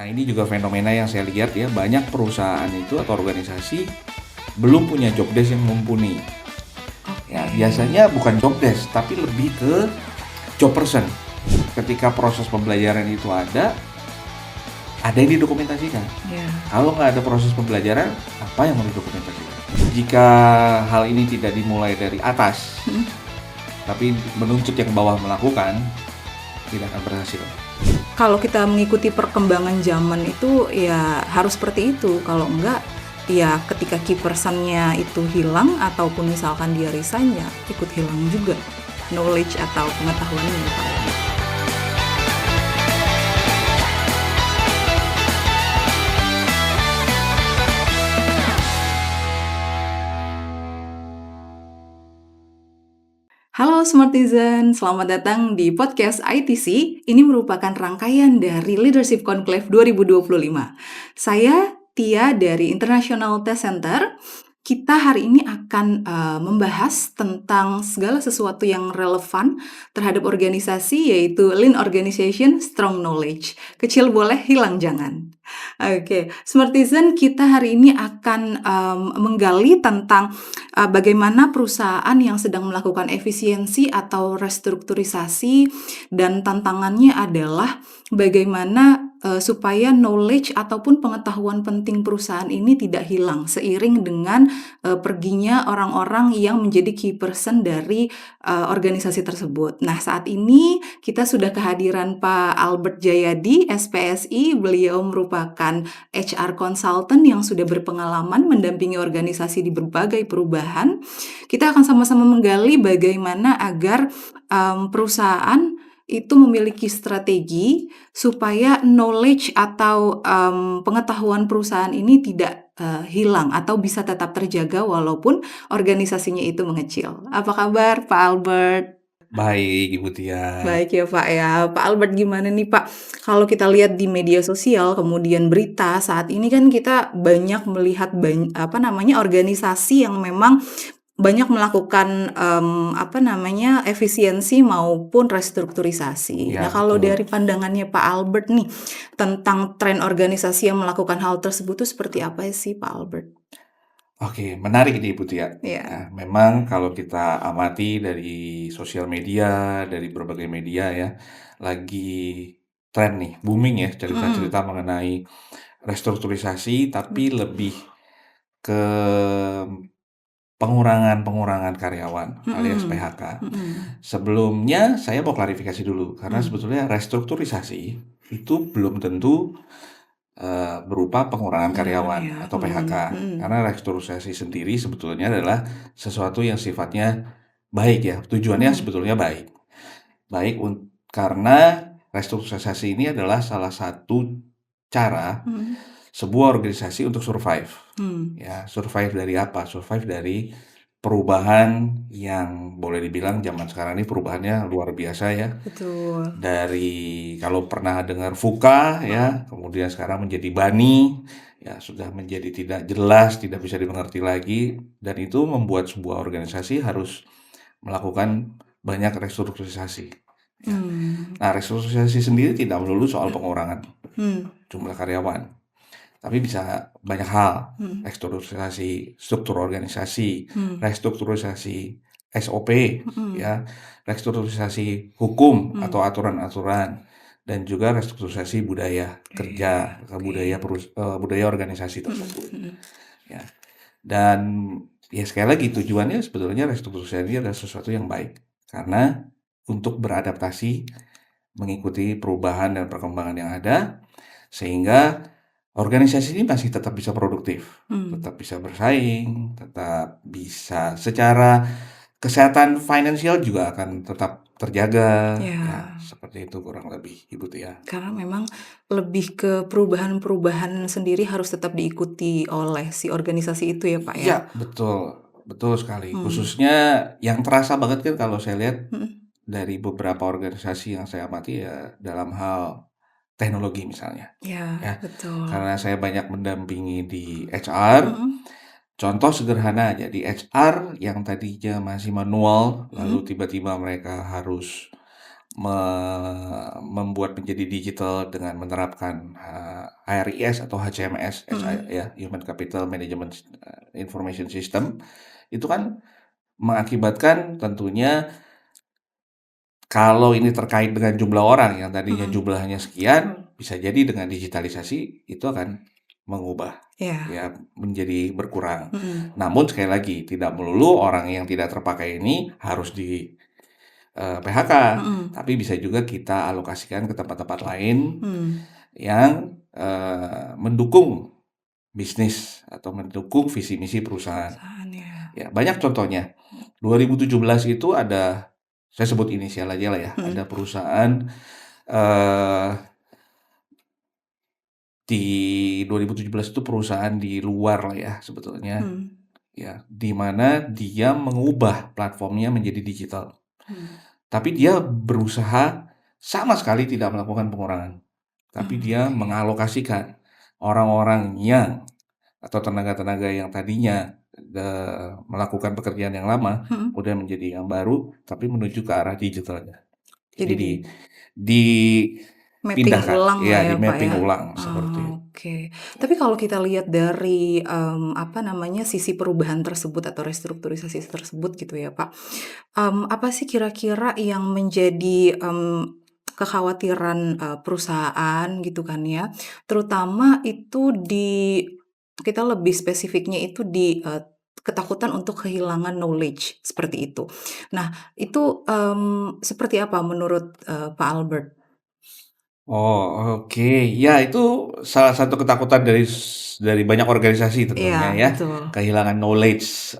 Nah, ini juga fenomena yang saya lihat ya, banyak perusahaan itu atau organisasi belum punya job desk yang mumpuni. Ya, Oke. biasanya bukan job desk, tapi lebih ke job person. Ketika proses pembelajaran itu ada yang didokumentasikan. Ya. Kalau nggak ada proses pembelajaran, apa yang mau didokumentasikan? Jika hal ini tidak dimulai dari atas, tapi menuntut yang bawah melakukan, tidak akan berhasil. Kalau kita mengikuti perkembangan zaman itu ya harus seperti itu. Kalau enggak ya ketika key personnya itu hilang ataupun misalkan dia resign ya ikut hilang juga knowledge atau pengetahuannya ya, Pak. Halo Smartizen, selamat datang di podcast ITC. Ini merupakan rangkaian dari Leadership Conclave 2025. Saya Tia dari International Test Center. Kita hari ini akan membahas tentang segala sesuatu yang relevan terhadap organisasi, yaitu Lean Organization, Strong Knowledge. Kecil boleh, hilang jangan. Oke, Smartizen, kita hari ini akan menggali tentang bagaimana perusahaan yang sedang melakukan efisiensi atau restrukturisasi, dan tantangannya adalah bagaimana supaya knowledge ataupun pengetahuan penting perusahaan ini tidak hilang seiring dengan perginya orang-orang yang menjadi key person dari organisasi tersebut. Nah, saat ini kita sudah kehadiran Pak Albert Jayadi, SPSI. Beliau merupakan HR consultant yang sudah berpengalaman mendampingi organisasi di berbagai perubahan. Kita akan sama-sama menggali bagaimana agar perusahaan itu memiliki strategi supaya knowledge atau pengetahuan perusahaan ini tidak hilang atau bisa tetap terjaga walaupun organisasinya itu mengecil. Apa kabar Pak Albert? Baik, Ibu Tia. Baik ya Pak ya. Pak Albert, gimana nih Pak? Kalau kita lihat di media sosial, kemudian berita, saat ini kan kita banyak melihat organisasi yang memang banyak melakukan efisiensi maupun restrukturisasi. Ya, Nah, kalau betul. dari pandangannya Pak Albert nih tentang tren organisasi yang melakukan hal tersebut itu seperti apa sih Pak Albert? Oke, menarik ini Ibu Tia. Ya. Nah, memang kalau kita amati dari sosial media, dari berbagai media ya, lagi tren nih, booming ya cerita-cerita mengenai restrukturisasi, tapi lebih ke pengurangan karyawan alias PHK. Sebelumnya saya mau klarifikasi dulu, karena sebetulnya restrukturisasi itu belum tentu berupa pengurangan karyawan Ya. atau PHK. Karena restrukturisasi sendiri sebetulnya adalah sesuatu yang sifatnya baik ya, tujuannya sebetulnya baik. Karena restrukturisasi ini adalah salah satu cara sebuah organisasi untuk survive. Ya, survive dari apa? Survive dari perubahan yang boleh dibilang zaman sekarang ini perubahannya luar biasa ya. Betul. Dari kalau pernah dengar VUCA ya, kemudian sekarang menjadi BANI, ya sudah menjadi tidak jelas, tidak bisa dimengerti lagi, dan itu membuat sebuah organisasi harus melakukan banyak restrukturisasi. Ya. Nah, restrukturisasi sendiri tidak melulu soal pengurangan jumlah karyawan, tapi bisa banyak hal. Restrukturisasi struktur organisasi, restrukturisasi SOP, ya, restrukturisasi hukum atau aturan-aturan, dan juga restrukturisasi budaya kerja, budaya organisasi tersebut. Ya. Dan ya sekali lagi tujuannya sebetulnya restrukturisasi ini adalah sesuatu yang baik, karena untuk beradaptasi mengikuti perubahan dan perkembangan yang ada, sehingga organisasi ini masih tetap bisa produktif, tetap bisa bersaing, tetap bisa secara kesehatan finansial juga akan tetap terjaga. Ya, seperti itu kurang lebih, Ibu Tia. Karena memang lebih ke perubahan-perubahan sendiri harus tetap diikuti oleh si organisasi itu ya Pak ya? Iya, betul sekali. Khususnya yang terasa banget kan kalau saya lihat dari beberapa organisasi yang saya amati ya dalam hal teknologi misalnya. Ya, Betul. karena saya banyak mendampingi di HR. Contoh sederhana aja, di HR yang tadinya masih manual, lalu tiba-tiba mereka harus membuat menjadi digital dengan menerapkan HRIS atau HCMS, ya, Human Capital Management Information System, itu kan mengakibatkan tentunya kalau ini terkait dengan jumlah orang yang tadinya jumlahnya sekian, bisa jadi dengan digitalisasi itu akan mengubah Iya. ya menjadi berkurang. Mhm. Namun sekali lagi tidak melulu orang yang tidak terpakai ini harus di PHK, Mhm. tapi bisa juga kita alokasikan ke tempat-tempat lain Mmm. yang mendukung bisnis atau mendukung visi misi perusahaan. Perusahaan ya. Ya, banyak contohnya. 2017 itu ada, saya sebut inisial aja lah ya, ada Mhm. perusahaan eh, di 2017 itu perusahaan di luar lah ya sebetulnya, Mmm. ya, di mana dia mengubah platformnya menjadi digital. Mmm. Tapi dia berusaha sama sekali tidak melakukan pengurangan, tapi dia Oke. mengalokasikan orang-orang yang atau tenaga-tenaga yang tadinya melakukan pekerjaan yang lama, Mhm. kemudian menjadi yang baru, tapi menuju ke arah digitalnya. Jadi Jadi mapping dipindahkan, ulang lah ya, ya, Pak, di-mapping ya? ulang seperti itu. Oke. Tapi kalau kita lihat dari, apa namanya, sisi perubahan tersebut atau restrukturisasi tersebut gitu ya, Pak, apa sih kira-kira yang menjadi, kekhawatiran, perusahaan gitu kan ya, terutama itu di kita lebih spesifiknya itu di, ketakutan untuk kehilangan knowledge, seperti itu. Nah, itu, seperti apa menurut, Pak Albert? Oh, oke. Ya, itu salah satu ketakutan dari banyak organisasi tentunya Iya, ya, betul. kehilangan knowledge,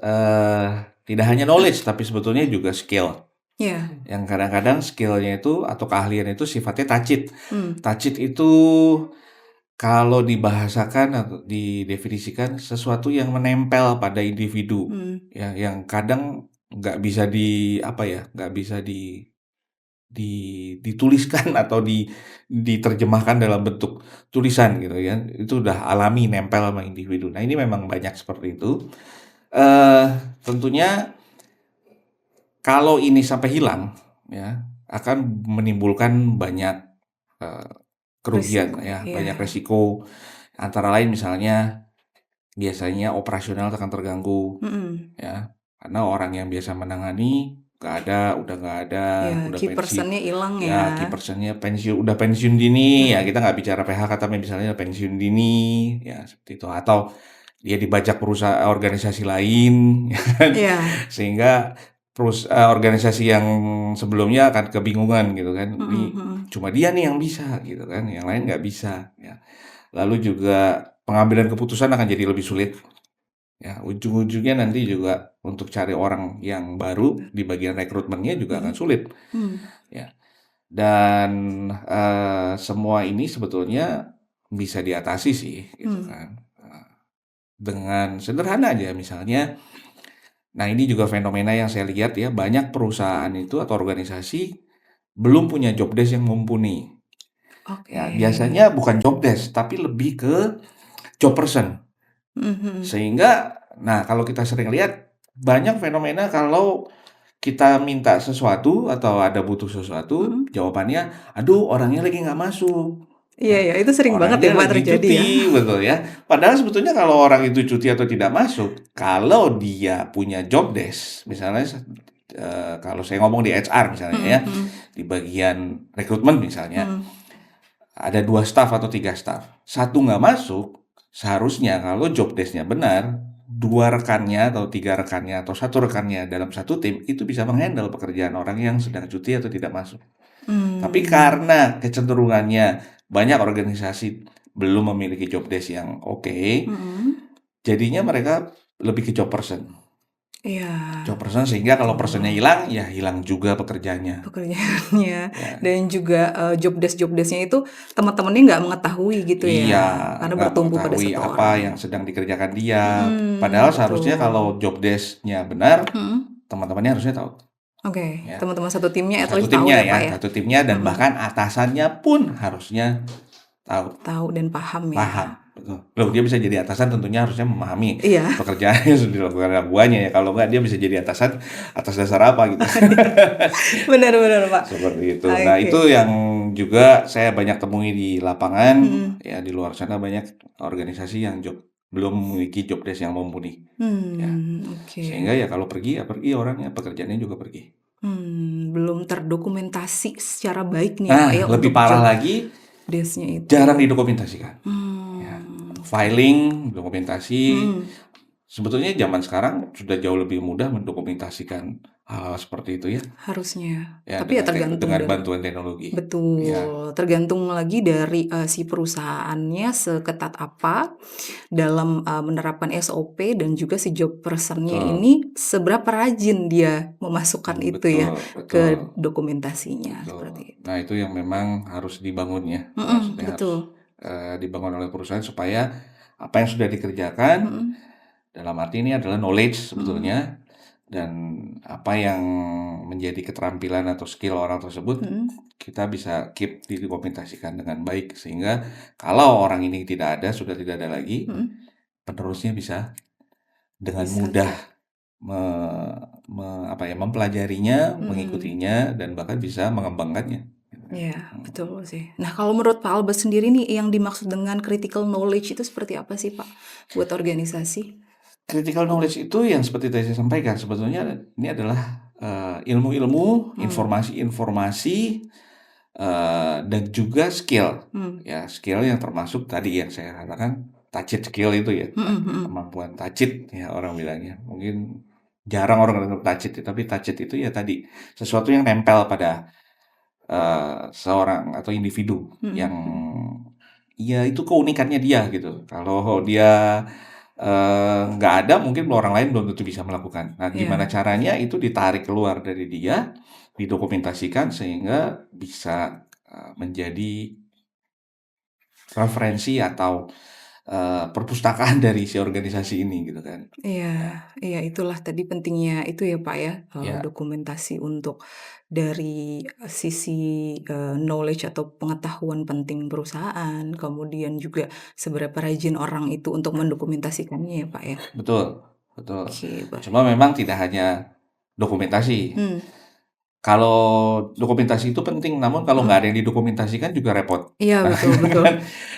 tidak hanya knowledge, tapi sebetulnya juga skill. Iya. Yang kadang-kadang skill-nya itu atau keahlian itu sifatnya tacit. Mmm. Tacit itu kalau dibahasakan atau didefinisikan sesuatu yang menempel pada individu, Mhm. ya, yang kadang nggak bisa apa ya, nggak bisa dituliskan atau diterjemahkan dalam bentuk tulisan gitu ya, itu udah alami nempel sama individu. Nah, ini memang banyak seperti itu. Eee, Tentunya kalau ini sampai hilang, ya, akan menimbulkan banyak, eee, kerugian Risiko, ya, iya. banyak resiko, antara lain misalnya biasanya operasional akan terganggu, Mhm. ya, karena orang yang biasa menangani nggak ada, Iya, udah key pensi person-nya ilang ya. ya, key person-nya udah pensiun dini, ya Mhm. kita nggak bicara PHK, tapi misalnya pensiun dini, ya seperti itu, atau dia dibajak organisasi lain, ya kan, Iya. sehingga organisasi yang sebelumnya akan kebingungan gitu kan, Mhm. ini Mhm. cuma dia nih yang bisa gitu kan, yang lain nggak bisa, ya. Lalu juga pengambilan keputusan akan jadi lebih sulit, ya, ujung-ujungnya nanti juga untuk cari orang yang baru di bagian rekrutmennya juga akan Mhm. sulit, Mmm. ya. Dan, semua ini sebetulnya bisa diatasi sih gitu Mmm. kan, dengan sederhana aja misalnya. Nah, ini juga fenomena yang saya lihat ya, banyak perusahaan itu atau organisasi belum punya job desk yang mumpuni. Oke. Ya, biasanya bukan job desk, tapi lebih ke job person. Mhm. Mhm. Sehingga, nah, kalau kita sering lihat banyak fenomena kalau kita minta sesuatu atau ada butuh sesuatu, Mhm. jawabannya, "Aduh, orangnya lagi nggak masuk." Iya, Ya, iya, itu sering banget ya, orangnya Pak, lagi terjadi ya. cuti, betul ya. Padahal sebetulnya kalau orang itu cuti atau tidak masuk, kalau dia punya job desk, misalnya kalau saya ngomong di HR misalnya Mhm. ya, Mhm. di bagian rekrutmen misalnya, Mhm. ada 2 staf atau 3 staf, satu nggak masuk, seharusnya kalau job desk-nya benar, 2 rekannya atau 3 rekannya atau 1 rekannya dalam satu tim itu bisa menghandle pekerjaan orang yang sedang cuti atau tidak masuk. Tapi Mmm. karena kecenderungannya banyak organisasi belum memiliki job desk yang oke, Mhm. jadinya mereka lebih ke job person. Iya, Job person sehingga kalau personnya betul. hilang, ya hilang juga pekerjaannya. Pekerjaannya Ya, dan juga, job desk-nya itu teman-temannya nggak mengetahui gitu iya, ya, karena nggak bertumpu pada mengetahui satu apa yang orang. sedang dikerjakan dia. Mhm. Padahal seharusnya kalau Betul. job desk-nya benar, Mhm. teman-temannya harusnya tahu, Oke, ya. teman-teman satu timnya at Satu least tahu timnya ya, ya, Pak, ya? satu timnya dan Mhm. bahkan atasannya pun harusnya tahu, Tahu dan paham ya. paham. betul. Loh, dia bisa jadi atasan tentunya harusnya memahami Iya. pekerjaan yang sudah dilakukan anak buahnya ya, kalau enggak dia bisa jadi atasan atas dasar apa gitu. Benar benar, Pak. Seperti itu. Nah, Oke. itu yang juga saya banyak temui di lapangan, Mhm. ya di luar sana banyak organisasi yang belum memiliki job desk yang mumpuni, ya. Oke. Sehingga ya kalau pergi, ya pergi orangnya, pekerjaannya juga pergi. Belum terdokumentasi secara baik nih ya, Pak, Nah, ya, lebih untuk parah job lagi, desk-nya jarang itu. didokumentasikan, ya. Oke. Filing, dokumentasi, Mhm, sebetulnya zaman sekarang sudah jauh lebih mudah mendokumentasikan hal-hal seperti itu ya, harusnya. ya Tapi ya tergantung dengan dari bantuan teknologi. Ya, betul, tergantung lagi dari, si perusahaannya seketat apa dalam, menerapkan SOP dan juga si job person-nya betul. ini seberapa rajin dia memasukkan itu ya Betul betul ke dokumentasinya, betul. seperti itu. Nah, itu yang memang harus dibangun ya, maksudnya harus, Betul. dibangun oleh perusahaan supaya apa yang sudah dikerjakan, Mhm dalam arti ini adalah knowledge mhm sebetulnya, dan apa yang menjadi keterampilan atau skill orang tersebut, mhm. kita bisa keep didokumentasikan dengan baik. Sehingga kalau orang ini tidak ada, sudah tidak ada lagi, Mhm, penerusnya bisa dengan bisa mudah tuh. me me apa ya, mempelajarinya, Mhm, mengikutinya, dan bahkan bisa mengembangkannya, gitu kan. iya, betul sih. Nah, kalau menurut Pak Albert sendiri nih, yang dimaksud dengan critical knowledge itu seperti apa sih, Pak, buat organisasi? Critical knowledge itu yang seperti tadi saya sampaikan, sebetulnya ini adalah, ilmu-ilmu, Mmm, informasi-informasi, dan juga skill. mmm, Ya, skill yang termasuk tadi yang saya katakan touch it skill itu ya, mhm mhm, kemampuan touch it ya orang bilangnya. Mungkin jarang orang dengar touch it, tapi touch it itu ya tadi, sesuatu yang nempel pada, seorang atau individu mhm yang mhm, ya itu keunikannya dia gitu. Kalau dia, nggak ada mungkin orang lain belum tentu bisa melakukan. Nah, gimana iya caranya itu ditarik keluar dari dia, didokumentasikan sehingga bisa, menjadi referensi atau, perpustakaan dari si organisasi ini gitu kan. iya Ya iya, itulah tadi pentingnya itu ya, Pak, ya, ya, dokumentasi untuk dari sisi, knowledge atau pengetahuan penting perusahaan, kemudian juga seberapa rajin orang itu untuk mendokumentasikannya ya, Pak, ya? betul betul. Oke, Cuma baik. memang tidak hanya dokumentasi. Mmm, Kalau dokumentasi itu penting, namun kalau nggak ada mhm. yang didokumentasikan juga repot. Iya, betul betul.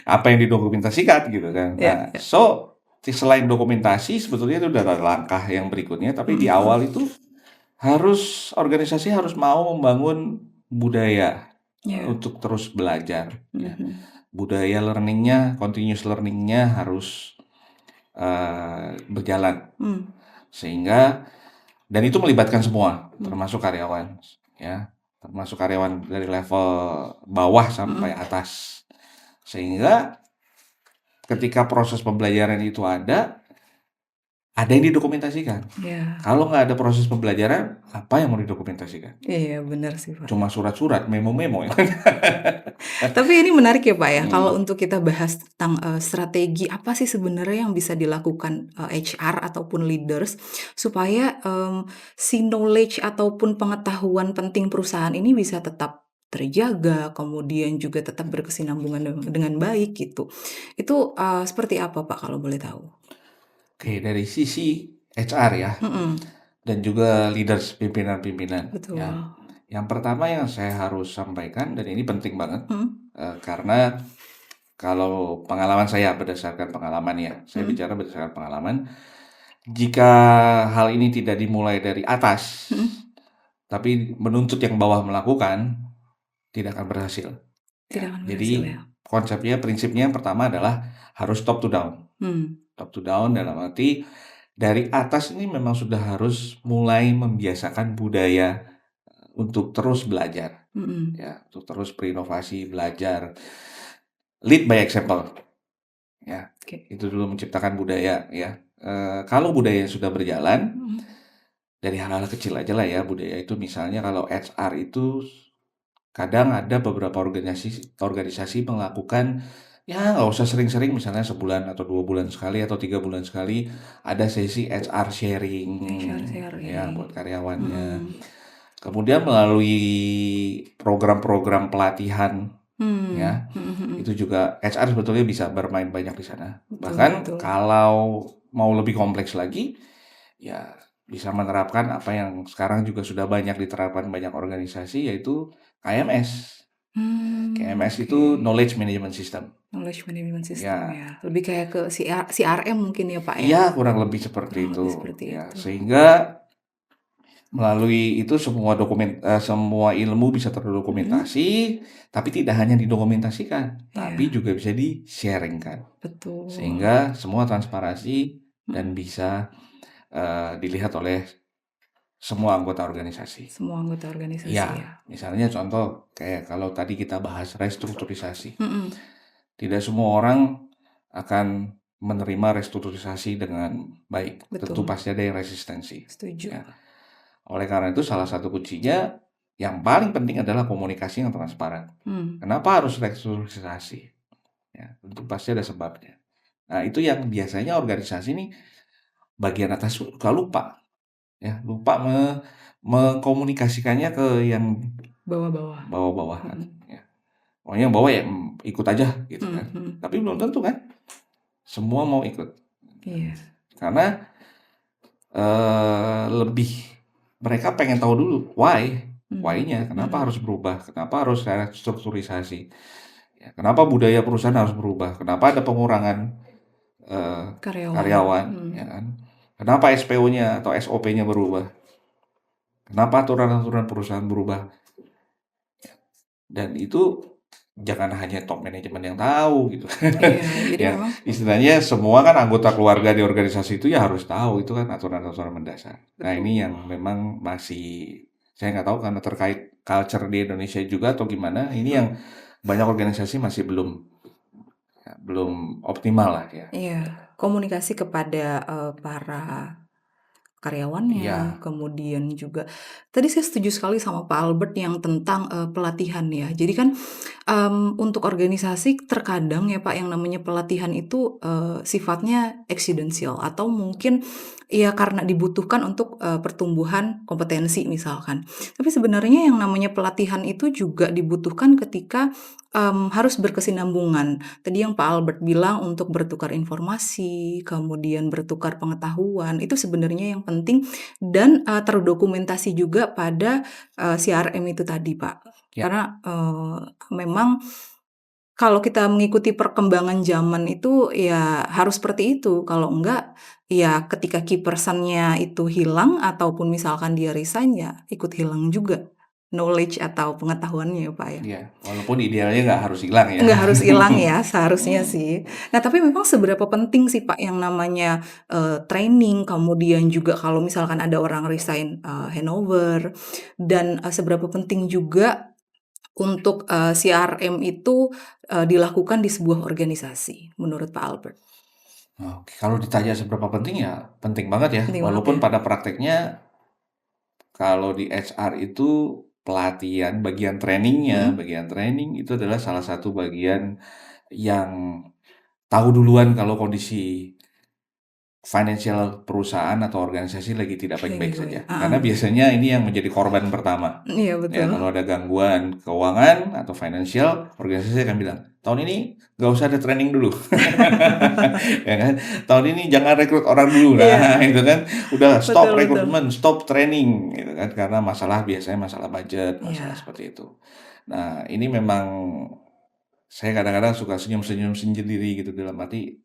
Apa yang didokumentasikan gitu kan. Iya Nah, iya. so selain dokumentasi sebetulnya itu udah langkah yang berikutnya, tapi di Mhm mhm. awal itu organisasi harus mau membangun budaya, Iya. untuk terus belajar ya. Mhm. Budaya learning-nya, continuous learning-nya harus, berjalan. Mmm, Sehingga dan itu melibatkan semua, mmm, termasuk karyawan, ya. Termasuk karyawan dari level bawah sampai mhm. atas. Sehingga ketika proses pembelajaran itu ada yang didokumentasikan. Iya. Kalau nggak ada proses pembelajaran, apa yang mau didokumentasikan? Iya, benar sih, Pak. Cuma surat-surat, memo-memo ya. Tapi ini menarik ya, Pak, ya, kalau Mhm. untuk kita bahas tentang, strategi apa sih sebenarnya yang bisa dilakukan, HR ataupun leaders supaya, si knowledge ataupun pengetahuan penting perusahaan ini bisa tetap terjaga, kemudian juga tetap berkesinambungan dengan baik gitu. Itu, seperti apa, Pak, kalau boleh tahu? Oke, dari sisi HR ya, Mhm, dan juga leaders, pimpinan-pimpinan, ya. betul. Yang pertama yang saya harus sampaikan dan ini penting banget, Mhm, karena kalau pengalaman saya, berdasarkan pengalaman ya, saya mhm, bicara berdasarkan pengalaman, jika hal ini tidak dimulai dari atas, mhm. tapi menuntut yang bawah melakukan, tidak akan berhasil, Tidak ya. akan berhasil Jadi ya? konsepnya, prinsipnya yang pertama adalah harus top to down. Mmm, Top to down dalam arti dari atas ini memang sudah harus mulai membiasakan budaya untuk terus belajar, mhm, ya, untuk terus berinovasi, belajar, lead by example. Ya, oke. itu dulu menciptakan budaya ya. Kalau budaya sudah berjalan, Mhm, dari hal-hal kecil aja lah ya budaya itu misalnya kalau HR itu kadang ada beberapa organisasi organisasi melakukan, ya nggak usah sering-sering misalnya sebulan atau 2 bulan sekali atau 3 bulan sekali ada sesi HR sharing HR ya sharing, buat karyawannya. mhm, Kemudian melalui program-program pelatihan Hmm, ya. mhm mhm. Itu juga HR sebetulnya bisa bermain banyak di sana. Betul Bahkan betul. kalau mau lebih kompleks lagi, ya bisa menerapkan apa yang sekarang juga sudah banyak diterapkan banyak organisasi, yaitu KMS. KMS Oke. itu Knowledge Management System. Knowledge management system Ya, ya, lebih kayak ke CRM mungkin ya, Pak, ya? iya kurang lebih seperti Kurang itu. lebih seperti Ya, itu. sehingga melalui itu semua ilmu bisa Mhm, terdokumentasi, tapi tidak hanya didokumentasikan, tapi iya, juga bisa di-sharing-kan. betul. Sehingga semua transparansi dan Mhm, bisa, dilihat oleh semua anggota organisasi. semua anggota organisasi Iya, ya? misalnya contoh kayak kalau tadi kita bahas restrukturisasi. Mhm, Tidak semua orang akan menerima restrukturisasi dengan baik, tentu betul, pasti ada yang resistensi, setuju. ya. Oleh karena itu salah satu kuncinya yang paling penting adalah komunikasi yang transparan. Mmm, Kenapa harus restrukturisasi? Ya, tentu pasti ada sebabnya. Nah, itu yang biasanya organisasi ini bagian atas suka lupa, ya, lupa mengkomunikasikannya ke yang bawah-bawah. bawah-bawahan, Mhm, ya. Pokoknya yang bawah ya, ikut aja gitu mhm kan. mhm, Tapi belum tentu kan semua mau ikut, kan. iya, Karena, lebih mereka pengen tahu dulu why-nya, kenapa mhm, harus berubah, kenapa harus restrukturisasi, ya, kenapa budaya perusahaan harus berubah, kenapa ada pengurangan, eee, karyawan, karyawan, ya mhm, kan. Kenapa SPO-nya atau SOP-nya berubah, kenapa aturan-aturan perusahaan berubah, dan itu jangan hanya top manajemen yang tahu gitu. iya, jadi Ya, memang istilahnya semua kan anggota keluarga di organisasi itu ya harus tahu, itu kan aturan-aturan mendasar. Nah, ini betul. yang memang masih saya nggak tahu karena terkait culture di Indonesia juga atau gimana, ini yang Mhm, banyak organisasi masih belum optimal lah ya. iya, komunikasi kepada, para karyawannya, Iya, kemudian juga tadi saya setuju sekali sama Pak Albert yang tentang, pelatihan ya. Jadi kan, untuk organisasi terkadang ya Pak, yang namanya pelatihan itu, sifatnya eksidensial atau mungkin ya karena dibutuhkan untuk, pertumbuhan kompetensi misalkan. Tapi sebenarnya yang namanya pelatihan itu juga dibutuhkan ketika, harus berkesinambungan. Tadi yang Pak Albert bilang untuk bertukar informasi, kemudian bertukar pengetahuan, itu sebenarnya yang penting dan, terdokumentasi juga pada, CRM itu tadi, Pak. ya, Karena, memang kalau kita mengikuti perkembangan zaman itu ya harus seperti itu, kalau enggak ya ketika key person-nya itu hilang ataupun misalkan dia resign ya ikut hilang juga knowledge atau pengetahuannya ya, Pak, ya. iya, walaupun idealnya nggak harus hilang ya. Nggak harus hilang ya, seharusnya sih. Nah, tapi memang seberapa penting sih, Pak, yang namanya, training, kemudian juga kalau misalkan ada orang resign, handover, dan, seberapa penting juga untuk, CRM itu, dilakukan di sebuah organisasi, menurut Pak Albert? Oke, kalau ditanya seberapa penting ya penting banget ya, Penting banget walaupun ya? pada prakteknya kalau di HR itu pelatihan, Mhm, bagian training itu adalah salah satu bagian yang tahu duluan kalau kondisi financial perusahaan atau organisasi lagi tidak lagi baik-baik baik, saja. heeh. Karena biasanya ini yang menjadi korban pertama. Iya Ya, betul. kalau ada gangguan keuangan atau financial, organisasi akan bilang, "Tahun ini nggak usah ada training dulu." Ya kan? "Tahun ini jangan rekrut orang dulu." Nah, Iya, itu kan udah stop betul betul. rekrutmen, stop training gitu kan, karena biasanya masalah budget, masalah Iya, seperti itu. Nah, ini memang saya kadang-kadang suka senyum-senyum sendiri gitu dalam arti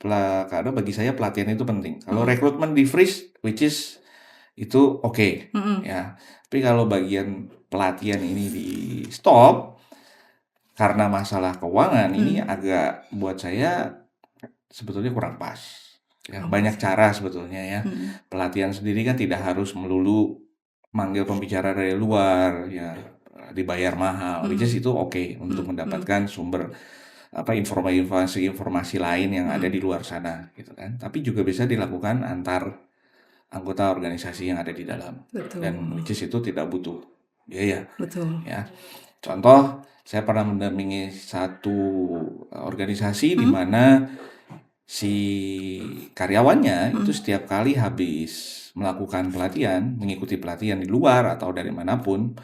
karena bagi saya pelatihan itu penting. Kalau mhm, rekrutmen di-freeze, which is itu oke, mhm, ya. Tapi kalau bagian pelatihan ini di-stop karena masalah keuangan, ini mhm, agak buat saya sebetulnya kurang pas. Ya, kurang pas banyak ya? cara sebetulnya ya. Mhm, Pelatihan sendiri kan tidak harus melulu manggil pembicara dari luar, ya dibayar mahal, which is mhm, itu oke untuk mhm mhm, mendapatkan sumber informasi-informasi lain yang ada di mhm, luar sana gitu kan. Tapi juga bisa dilakukan antar anggota organisasi yang ada di dalam dan betul which is itu tidak butuh biaya betul. ya. Contoh, saya pernah mendampingi satu organisasi di Mhm mana si karyawannya itu mhm, setiap kali habis melakukan pelatihan, mengikuti pelatihan di luar atau dari manapun,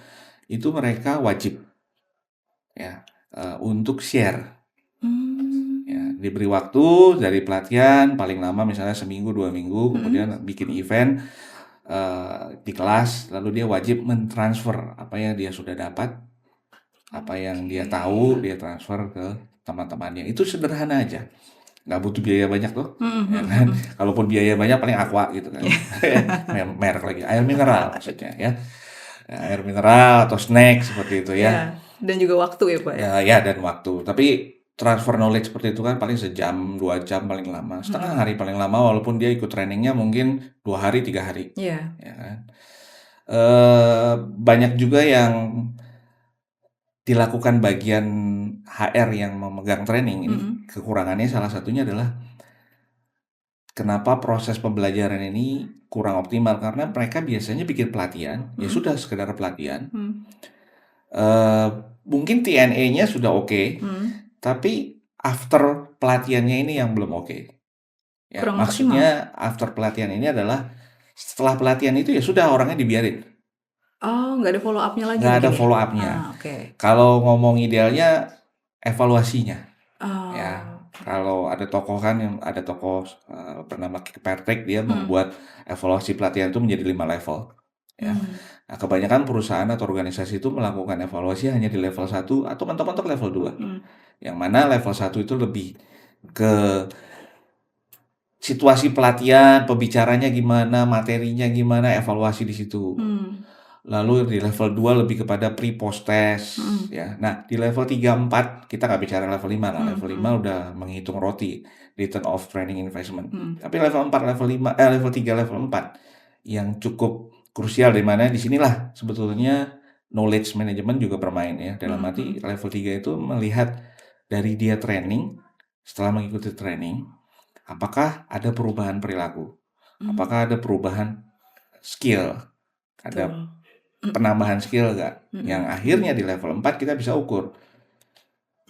itu mereka wajib ya untuk share. Ya, Mmm. diberi waktu dari pelatihan paling lama misalnya seminggu, 2 minggu, kemudian Mhm. bikin event, di kelas, lalu dia wajib mentransfer apa yang dia sudah dapat, apa yang dia tahu, Oke. dia transfer ke teman-temannya. Itu sederhana aja, nggak butuh biaya banyak tuh, Mhm ya mhm kan. mhm. Kalaupun biaya banyak paling Aqua gitu kan, merek lagi, air mineral maksudnya ya. Air mineral atau snack seperti itu ya. Iya, dan juga waktu ya, Pak, ya? Ya dan waktu. Tapi transfer knowledge seperti itu kan paling sejam, 2 jam paling lama, setengah Mhm. hari paling lama walaupun dia ikut trainingnya mungkin 2 hari, 3 hari, Iya. ya kan. Banyak juga yang dilakukan bagian HR yang memegang training ini, Mhm. kekurangannya salah satunya adalah kenapa proses pembelajaran ini kurang optimal, karena mereka biasanya bikin pelatihan, ya Mhm. sudah sekedar pelatihan, Mhm. eee, mungkin T&E-nya sudah oke, Mhm. tapi after pelatihannya ini yang belum oke. Ya, Kurang maksimal? maksudnya after pelatihan ini adalah setelah pelatihan itu ya sudah orangnya dibiarin, Oh, nggak ada follow up-nya lagi nggak ada mungkin ya? follow up-nya. Oke. Kalau ngomong idealnya evaluasinya, ya. Oh, oke. Kalau ada tokoh kan yang ada tokoh, bernama Kirkpatrick, dia Mhm. membuat evaluasi pelatihan itu menjadi 5 level, ya. Mmm. Nah, kebanyakan perusahaan atau organisasi itu melakukan evaluasi hanya di level 1 atau mentok-mentok level 2, Mhm. yang mana level 1 itu lebih ke situasi pelatihan, pembicaranya gimana, materinya gimana, evaluasi di situ. Mmm. Lalu di level 2 lebih kepada pre post test Mhm. ya. Nah, di level 3 4 kita nggak bicara level 5 lah, Mhm level 5 mhm. udah menghitung ROTI, return of training investment. Mhm. Tapi level 4, level 3, level 4 yang cukup krusial di mana di sinilah sebetulnya knowledge management juga bermain ya. Dalam Mhm arti mhm. level 3 itu melihat dari dia training, setelah mengikuti training, apakah ada perubahan perilaku? Mmm. Apakah ada perubahan skill? Ada Betul. Mhm. penambahan skill nggak? Yang Mhm akhirnya mhm. di level 4 kita bisa ukur,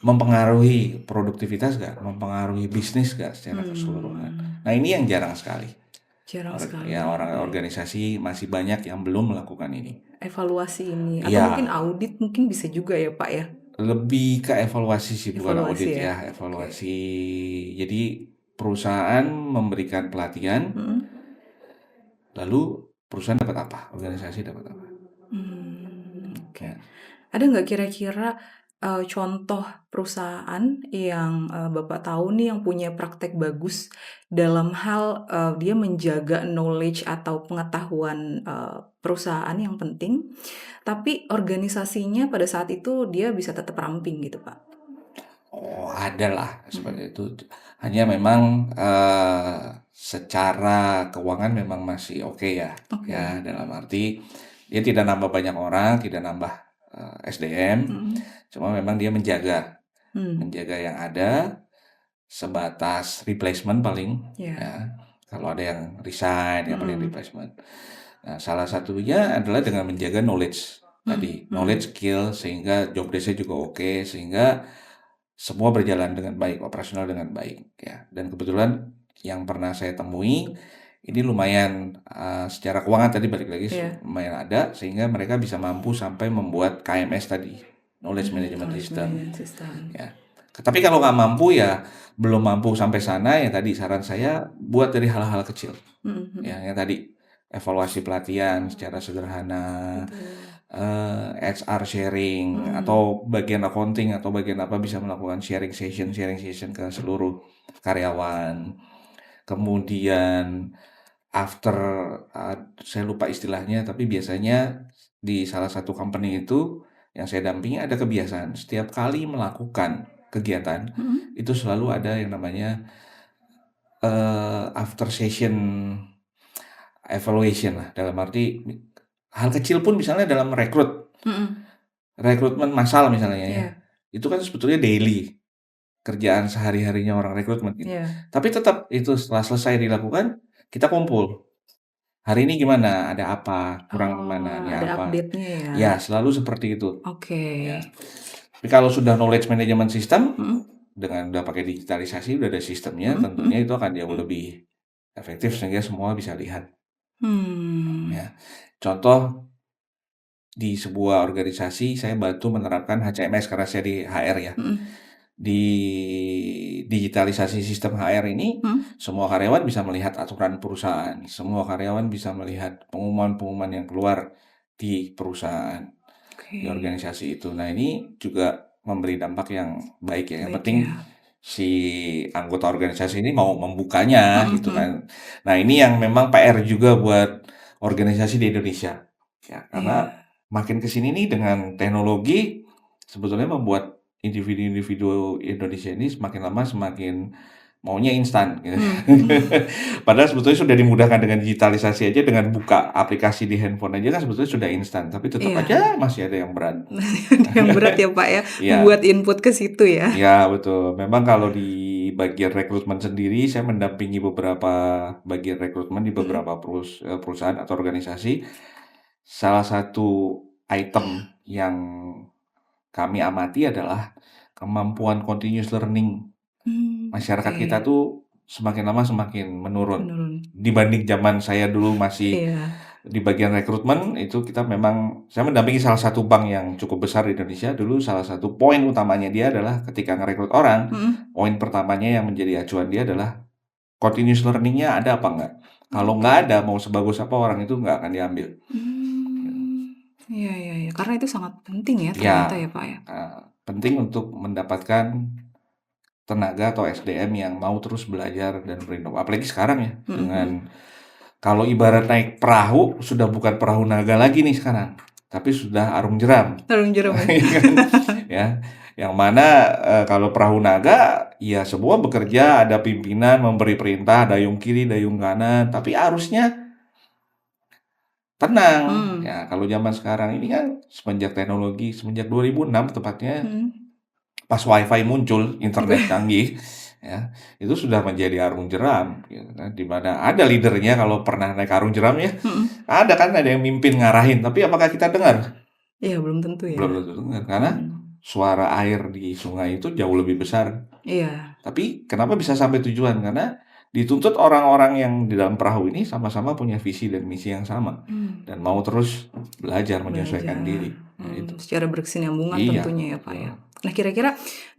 mempengaruhi produktivitas nggak? Mempengaruhi bisnis nggak secara keseluruhan? Mmm. Nah ini yang jarang sekali. Jarang Ya sekali, orang oke. organisasi masih banyak yang belum melakukan ini. Evaluasi ini atau mungkin Iya, audit mungkin bisa juga ya, Pak, ya? lebih ke evaluasi sih bukan Evaluasi audit ya? ya, Oke. evaluasi. Jadi perusahaan memberikan pelatihan, Mhm. lalu perusahaan dapat apa? Organisasi dapat apa? Oke. Ya. Ada nggak kira-kira, contoh perusahaan yang, Bapak tahu nih yang punya praktek bagus dalam hal, dia menjaga knowledge atau pengetahuan, perusahaan yang penting, tapi organisasinya pada saat itu dia bisa tetap ramping gitu, Pak? Oh, ada lah Mhm. seperti itu. Hanya memang, secara keuangan memang masih oke ya, ya Oke. dalam arti dia tidak nambah banyak orang, tidak nambah, SDM, Mhm. cuma memang dia menjaga Mmm. menjaga yang ada sebatas replacement paling, Iya. ya. Kalau ada yang resign, ya paling Mhm. replacement. Nah, salah satunya adalah dengan menjaga knowledge Mhm tadi, knowledge, mhm. skill, sehingga job desk-nya juga oke, sehingga semua berjalan dengan baik, operasional dengan baik, ya. Dan kebetulan yang pernah saya temui, ini lumayan, secara keuangan tadi balik lagi Iya. lumayan ada, sehingga mereka bisa mampu sampai membuat KMS tadi, Knowledge Management Knowledge System, management system. ya. Tapi kalau nggak mampu ya, belum mampu sampai sana, ya tadi saran saya buat dari hal-hal kecil, Mhm ya, mhm. yang tadi, evaluasi pelatihan secara sederhana, Betul. HR sharing Mhm. atau bagian accounting atau bagian apa bisa melakukan sharing session ke seluruh karyawan. Kemudian after, saya lupa istilahnya, tapi biasanya di salah satu company itu yang saya dampingi ada kebiasaan setiap kali melakukan kegiatan, Mhm. itu selalu ada yang namanya, after session evaluation lah, dalam arti hal kecil pun misalnya dalam Mhm. rekrutmen massal misalnya ya, Iya itu kan sebetulnya daily, kerjaan sehari-harinya orang rekrutmen gitu. iya. Tapi tetap itu setelah selesai dilakukan, kita kumpul, "Hari ini gimana? Ada apa? Kurang mana? Oh, Ini ada apa?" update-nya ya? Ya selalu seperti itu, Oke. ya. Tapi kalau sudah knowledge management system, Mhm dengan udah pakai digitalisasi, udah ada sistemnya, mhm tentunya mhm. itu akan jauh lebih efektif sehingga semua bisa lihat, Mmm. ya. Contoh di sebuah organisasi saya bantu menerapkan HCMS karena saya di HR ya. Mhm. Di digitalisasi sistem HR ini, Mhm. semua karyawan bisa melihat aturan perusahaan, semua karyawan bisa melihat pengumuman-pengumuman yang keluar di perusahaan, di Oke. organisasi itu. Nah, ini juga memberi dampak yang baik ya, yang Baik penting ya. si anggota organisasi ini mau membukanya Mhm gitu mhm. kan. Nah, ini yang memang PR juga buat organisasi di Indonesia, ya karena Iya. makin ke sini nih dengan teknologi sebetulnya membuat individu-individu Indonesia ini semakin lama semakin maunya instan gitu. Mmm, mhm. Padahal sebetulnya sudah dimudahkan dengan digitalisasi aja, dengan buka aplikasi di handphone aja kan sebetulnya sudah instan, tapi tetap Iya. aja masih ada yang berat. Yang berat ya, Pak, ya, Iya. buat input ke situ ya? Iya betul, memang kalau di bagian rekrutmen sendiri saya mendampingi beberapa bagian rekrutmen di Mhm. beberapa perusahaan atau organisasi. Salah satu item yang kami amati adalah kemampuan continuous learning. Masyarakat Oke. kita tuh semakin lama semakin menurun. Menurun. Dibanding zaman saya dulu masih Iya. di bagian rekrutmen, itu kita memang saya mendampingi salah satu bank yang cukup besar di Indonesia. Dulu salah satu poin utamanya dia adalah ketika ngerekrut orang, Mhm. poin pertamanya yang menjadi acuan dia adalah continuous learning-nya ada apa enggak. Kalau Oke. nggak ada, mau sebagus apa orang itu nggak akan diambil. Iya iya iya, karena itu sangat penting ya ternyata Ya, ya, Pak, ya? penting untuk mendapatkan tenaga atau SDM yang mau terus belajar dan apalagi sekarang ya, Mhm mhm. dengan kalau ibarat naik perahu, sudah bukan perahu naga lagi nih sekarang, tapi sudah arung jeram. Tarung jeram ya? Iya kan? Ya, yang mana, kalau perahu naga, ya semua bekerja, ada pimpinan memberi perintah, dayung kiri, dayung kanan, tapi arusnya tenang. Mmm. Ya, kalau zaman sekarang ini kan semenjak teknologi, semenjak 2006 tepatnya, Mhm. pas WiFi muncul, internet canggih, ya, itu sudah menjadi arung jeram, gitu kan. Di mana ada leader-nya kalau pernah naik arung jeram ya, Mhm. ada kan ada yang mimpin ngarahin, tapi apakah kita dengar? Iya, belum tentu ya. Belum tentu dengar, karena Mhm. suara air di sungai itu jauh lebih besar. Iya. Tapi kenapa bisa sampai tujuan? Karena dituntut orang-orang yang di dalam perahu ini sama-sama punya visi dan misi yang sama, Mmm. dan mau terus belajar menyesuaikan Belajar, diri. Nah itu. secara berkesinambungan Iya, tentunya ya, Pak, ya. betul. Nah, kira-kira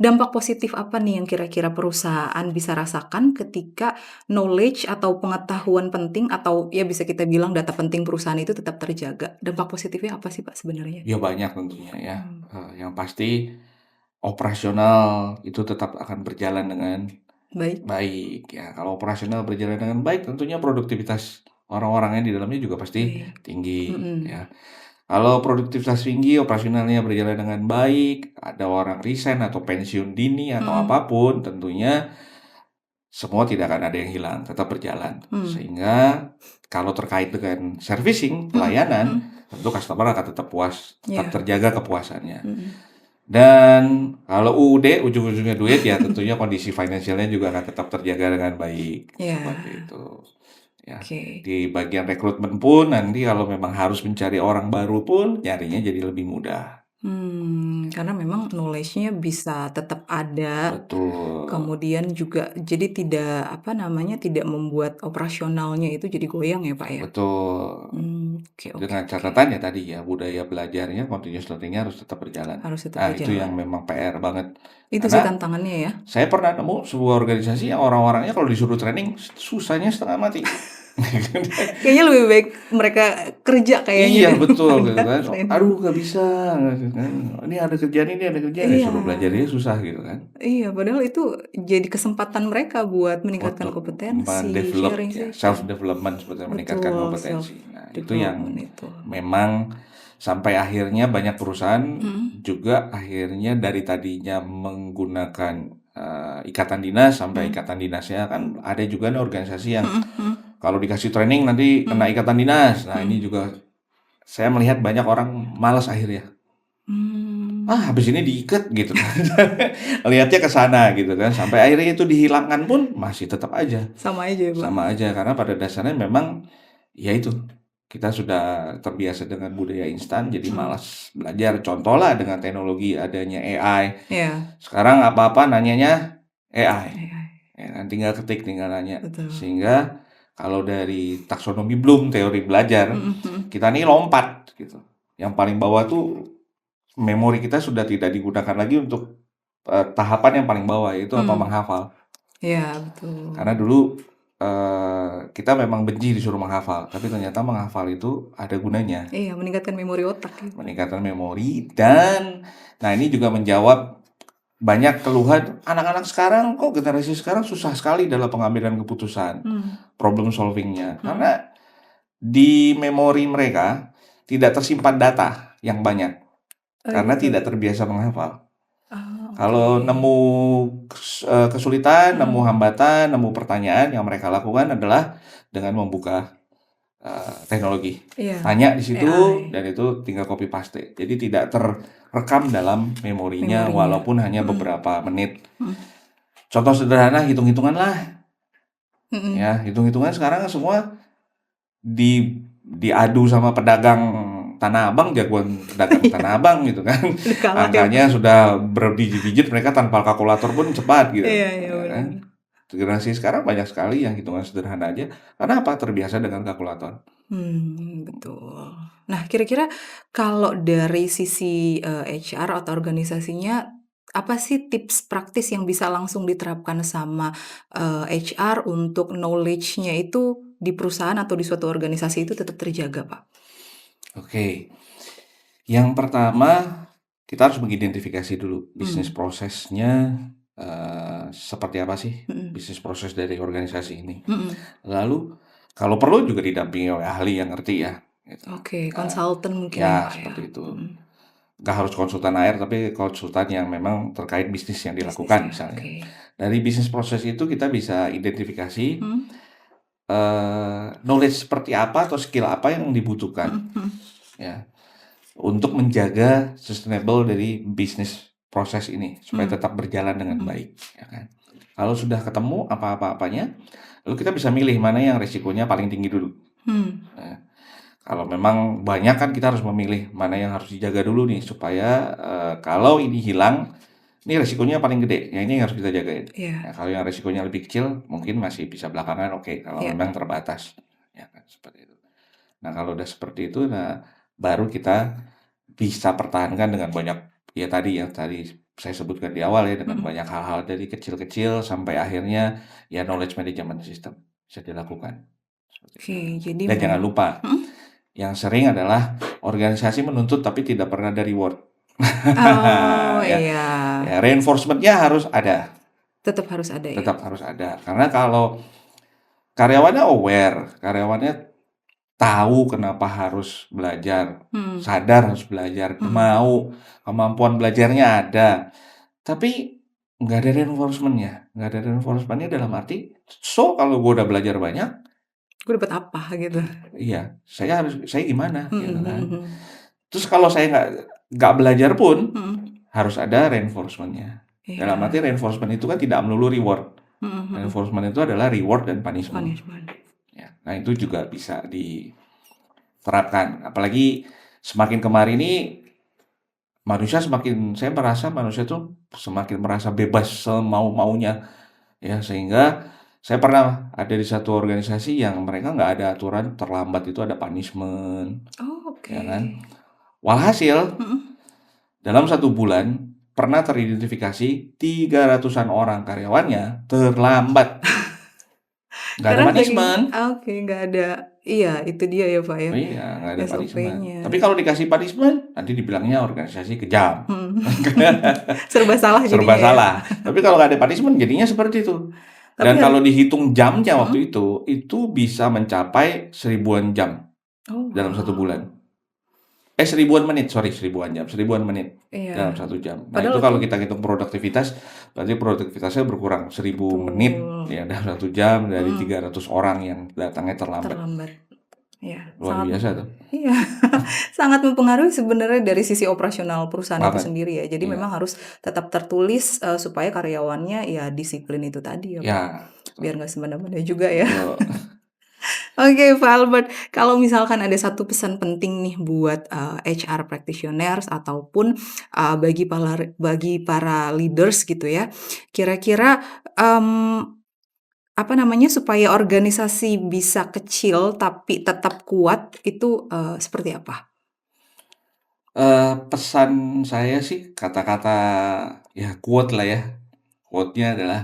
dampak positif apa nih yang kira-kira perusahaan bisa rasakan ketika knowledge atau pengetahuan penting atau ya bisa kita bilang data penting perusahaan itu tetap terjaga? Dampak positifnya apa sih, Pak, sebenarnya? Ya banyak tentunya ya, Mmm. yang pasti operasional itu tetap akan berjalan dengan Baik. baik ya. Kalau operasional berjalan dengan baik tentunya produktivitas orang-orangnya di dalamnya juga pasti Baik. tinggi Mhm. ya. Kalau produktivitas tinggi, operasionalnya berjalan dengan baik, ada orang resign atau pensiun dini atau Mhm. apapun, tentunya semua tidak akan ada yang hilang, tetap berjalan. Mmm. Sehingga kalau terkait dengan servicing, Mhm pelayanan, mhm. tentu customer akan tetap puas, tetap Iya. terjaga kepuasannya. Mhm. Dan kalau UUD, ujung-ujungnya duit, ya tentunya kondisi finansialnya juga akan tetap terjaga dengan baik, Iya. seperti itu. Ya, Oke. di bagian rekrutmen pun nanti kalau memang harus mencari orang baru pun nyarinya jadi lebih mudah. Karena memang knowledge-nya bisa tetap ada, Betul, kemudian juga jadi tidak, apa namanya, tidak membuat operasionalnya itu jadi goyang ya, Pak, ya? betul. Oke oke Dengan oke. catatan ya tadi ya, budaya belajarnya, continuous learning-nya harus tetap berjalan. Harus tetap Nah, itu yang berjalan. memang PR banget. Itu sih Karena tantangannya ya? saya pernah nemu sebuah organisasi yang orang-orangnya kalau disuruh training susahnya setengah mati. Kayaknya lebih baik mereka kerja kayaknya Iya betul gitu daripada kan. training. Aduh nggak bisa gitu kan. Ini ada kerjaan ini, ada kerjaan ya Iya. suruh belajarnya susah gitu kan. Iya, padahal itu jadi kesempatan mereka buat meningkatkan Untuk kompetensi, mendevelop sharing ya, session. self development seperti meningkatkan Betul, self kompetensi. Nah, itu yang development itu. memang sampai akhirnya banyak perusahaan Mhm juga akhirnya dari tadinya menggunakan, ikatan dinas sampai mhm. ikatan dinasnya kan ada juga nih organisasi yang Mhm mhm. kalau dikasih training nanti kena Mhm ikatan dinas. Nah, ini mhm. juga saya melihat banyak orang malas akhirnya. "Ah, Mmm. habis ini diikat," gitu kan. Lihatnya ke sana gitu kan, sampai akhirnya itu dihilangkan pun masih tetap aja. Sama aja ya, Pak? Sama aja, karena pada dasarnya memang, ya itu, kita sudah terbiasa dengan budaya instan, jadi Mhm. malas belajar. Contohlah dengan teknologi adanya AI, Iya. sekarang apa-apa nanyanya AI, AI. ya kan, tinggal ketik, tinggal nanya. Betul. Sehingga kalau dari taksonomi Bloom, teori belajar, Mhm mhm. kita nih lompat gitu. Yang paling bawah tuh memori kita sudah tidak digunakan lagi untuk tahapan yang paling bawah, yaitu apa? Menghafal. Iya, betul. Karena dulu kita memang benci disuruh menghafal, tapi ternyata menghafal itu ada gunanya, Iya, meningkatkan memori otak gitu. meningkatkan memori. Dan nah ini juga menjawab banyak keluhan anak-anak sekarang, kok generasi sekarang susah sekali dalam pengambilan keputusan, problem solvingnya, karena di memori mereka tidak tersimpan data yang banyak, Oh karena gitu. tidak terbiasa menghafal. Ah, Kalau oke. nemu kesulitan, nemu hambatan, nemu pertanyaan, yang mereka lakukan adalah dengan membuka teknologi. Iya, Tanya di situ AI, dan itu tinggal copy paste. Jadi tidak terrekam dalam memorinya memorinya. walaupun hanya beberapa menit. Mhm. Contoh sederhana, hitung-hitungan lah. Mhm. Ya, hitung-hitungan sekarang semua diadu sama pedagang Tanah Abang, jagoan pedagang Iya, Tanah Abang gitu kan. udah kalah ya, Pak. Angkanya sudah berbiji-biji, mereka tanpa kalkulator pun cepat gitu, Iya iya, ya kan. benar. Generasi sekarang banyak sekali yang hitungan sederhana aja, karena apa? Terbiasa dengan kalkulator. Betul. Nah, kira-kira kalau dari sisi, HR atau organisasinya, apa sih tips praktis yang bisa langsung diterapkan sama, HR untuk knowledge-nya itu di perusahaan atau di suatu organisasi itu tetap terjaga, Pak? Oke, yang pertama kita harus mengidentifikasi dulu bisnis Mmm, prosesnya, seperti apa sih mhm bisnis proses dari organisasi ini. mhm. Lalu kalau perlu juga didampingi oleh ahli yang ngerti ya, gitu. Oke, Eee, konsultan mungkin ya, ya Pak, ya? seperti itu. Mhm, Nggak harus konsultan HR, tapi konsultan yang memang terkait bisnis yang dilakukan bisnisnya, misalnya. oke. Dari bisnis proses itu kita bisa identifikasi, Mhm, knowledge seperti apa atau skill apa yang dibutuhkan, mhm mhm. ya, untuk menjaga sustainable dari bisnis proses ini, supaya Mmm, tetap berjalan dengan mhm, baik, ya kan. Kalau sudah ketemu apa-apanya, lalu kita bisa milih mana yang resikonya paling tinggi dulu. mmm. Nah, kalau memang banyak kan kita harus memilih mana yang harus dijaga dulu nih, supaya, kalau ini hilang, ini resikonya paling gede, ya ini yang harus kita jagain. Nah, Iya kalau yang resikonya lebih kecil, mungkin masih bisa belakangan, oke, kalau iya. memang terbatas, ya kan, seperti itu. Nah, kalau udah seperti itu, nah baru kita bisa pertahankan dengan banyak, ya tadi yang tadi saya sebutkan di awal ya, dengan Mhm. banyak hal-hal dari kecil-kecil sampai akhirnya ya knowledge management system bisa dilakukan, seperti itu. Oke, jadi Dan jangan lupa, mhm? yang sering adalah organisasi menuntut tapi tidak pernah ada reward. Oh, Ya, iya. ya reinforcement-nya harus ada, Tetap harus ada ya? tetap harus ada. Karena kalau karyawannya aware, karyawannya tahu kenapa harus belajar, Mhm sadar harus belajar, mhm. mau, kemampuan belajarnya ada, tapi nggak ada reinforcement-nya. Nggak ada reinforcement-nya dalam arti, so kalau gue udah belajar banyak, Gue dapat apa gitu? iya, saya gimana, gitu Mhm kan. mhm mhm. Terus kalau saya nggak belajar pun, Mhm. harus ada reinforcement-nya. Dalam arti Iya. reinforcement itu kan tidak melulu reward. Mhm mhm. Reinforcement itu adalah reward dan punishment. Punishment. Ya, nah itu juga bisa diterapkan. Apalagi semakin kemari ini manusia semakin, saya merasa manusia tuh semakin merasa bebas semau-maunya, ya, sehingga saya pernah ada di satu organisasi yang mereka nggak ada aturan terlambat itu ada punishment, Oh, ya oke. kan. Walhasil Mhm. dalam 1 bulan pernah teridentifikasi 300-an orang karyawannya terlambat, nggak ada Karena saking punishment. oke, nggak ada iya, itu dia ya, Pak, ya, Oh iya, nggak ada punishment. SOP-nya. Tapi kalau dikasih punishment, nanti dibilangnya organisasi kejam. Mhm. Serba salah Serba jadinya ya? salah. Tapi kalau nggak ada punishment, jadinya seperti itu. Tapi Dan har kalau dihitung jamnya waktu mhm? itu bisa mencapai 1.000-an jam Oh, dalam 1 bulan. wow. 1.000-an menit, sorry, 1.000-an jam, 1.000-an menit dalam Iya. 1 jam. Nah itu Padahal itu kalau kita hitung produktivitas, berarti produktivitasnya berkurang 1.000 menit betul. ya dalam 1 jam dari Mhm. 300 orang yang datangnya terlambat. Terlambat. Iya, Luar biasa tuh, iya, sangat mempengaruhi sebenarnya dari sisi operasional perusahaan itu banget. sendiri ya. Jadi Iya, memang harus tetap tertulis, supaya karyawannya ya disiplin itu tadi ya, Pak. ya, Biar betul. nggak semena-mena juga ya. Betul. Oke, Pak Albert, kalau misalkan ada satu pesan penting nih buat, HR practitioners ataupun, bagi para leaders gitu ya, kira-kira, apa namanya, supaya organisasi bisa kecil tapi tetap kuat itu, seperti apa? Pesan saya sih kata-kata ya quote lah ya, quote-nya adalah,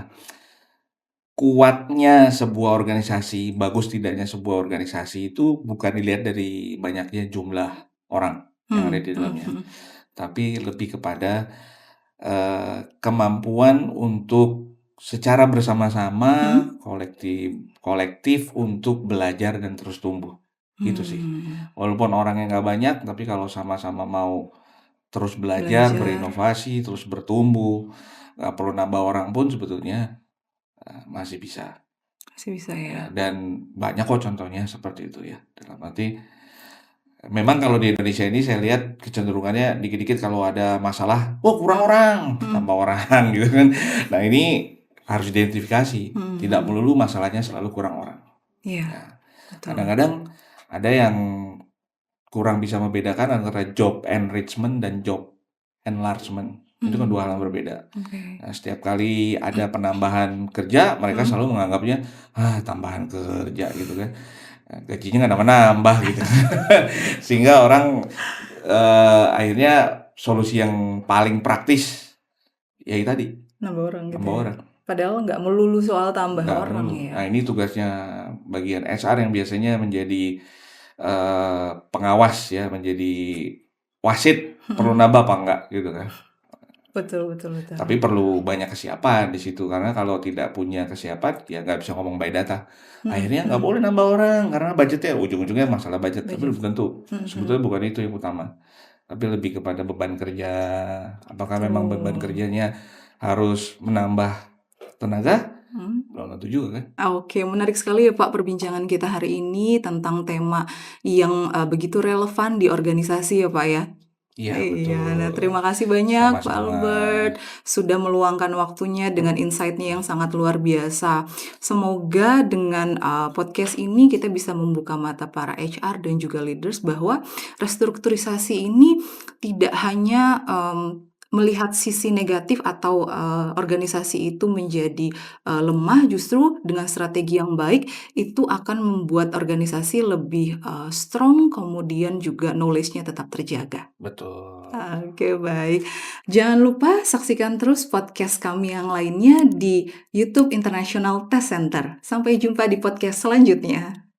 kuatnya sebuah organisasi, bagus tidaknya sebuah organisasi itu bukan dilihat dari banyaknya jumlah orang yang ada di Mhm dalamnya, mhm. tapi lebih kepada, kemampuan untuk secara bersama-sama, Mhm? kolektif kolektif untuk belajar dan terus tumbuh, itu sih. Mmm, Walaupun orangnya nggak banyak, tapi kalau sama-sama mau terus belajar, belajar, berinovasi, terus bertumbuh, nggak perlu nambah orang pun sebetulnya, masih bisa. masih bisa Ya, ya? dan banyak kok contohnya seperti itu ya. Dalam arti, memang kalau di Indonesia ini saya lihat kecenderungannya dikit-dikit kalau ada masalah, "Oh kurang orang," Mhm, tambah orang gitu kan. Nah ini harus diidentifikasi, mhm tidak mhm. melulu masalahnya selalu kurang orang. Iya, Ya, betul. kadang-kadang ada yang kurang bisa membedakan antara job enrichment dan job enlargement. Itu kan dua hal yang Mmm, berbeda. oke. Nah, setiap kali ada penambahan kerja, mereka Mhm? selalu menganggapnya, "Ah, tambahan kerja," gitu kan. Gajinya nggak nambah-nambah gitu. Sehingga orang, akhirnya solusi yang paling praktis, ya itu tadi, Nambah orang gitu nambah ya? orang, Padahal nggak melulu soal tambah nggak orang melulu. ya? Nah, ini tugasnya bagian HR yang biasanya menjadi, pengawas ya, menjadi wasit, perlu Mhm. nambah apa enggak gitu kan. Betul betul betul. Tapi perlu banyak kesiapan di situ, karena kalau tidak punya kesiapan, ya nggak bisa ngomong by data. Mhm Akhirnya nggak mhm. boleh nambah orang, karena budgetnya ujung-ujungnya masalah budget, tapi Budget. belum tentu. Mhm Sebetulnya mhm. bukan itu yang utama, tapi lebih kepada beban kerja. Apakah memang beban Betul. kerjanya harus menambah tenaga? Mhm. Belum tentu juga kan. Oke, menarik sekali ya Pak perbincangan kita hari ini tentang tema yang, begitu relevan di organisasi ya Pak ya? Iya Iya, nah betul, terima kasih banyak Pak sama-sama. Albert, sudah meluangkan waktunya dengan insight-nya yang sangat luar biasa. Semoga dengan, podcast ini kita bisa membuka mata para HR dan juga leaders bahwa restrukturisasi ini tidak hanya, melihat sisi negatif atau, organisasi itu menjadi, lemah, justru dengan strategi yang baik itu akan membuat organisasi lebih, strong, kemudian juga knowledge-nya tetap terjaga. Betul. Oke, baik. Jangan lupa saksikan terus podcast kami yang lainnya di YouTube International Test Center. Sampai jumpa di podcast selanjutnya.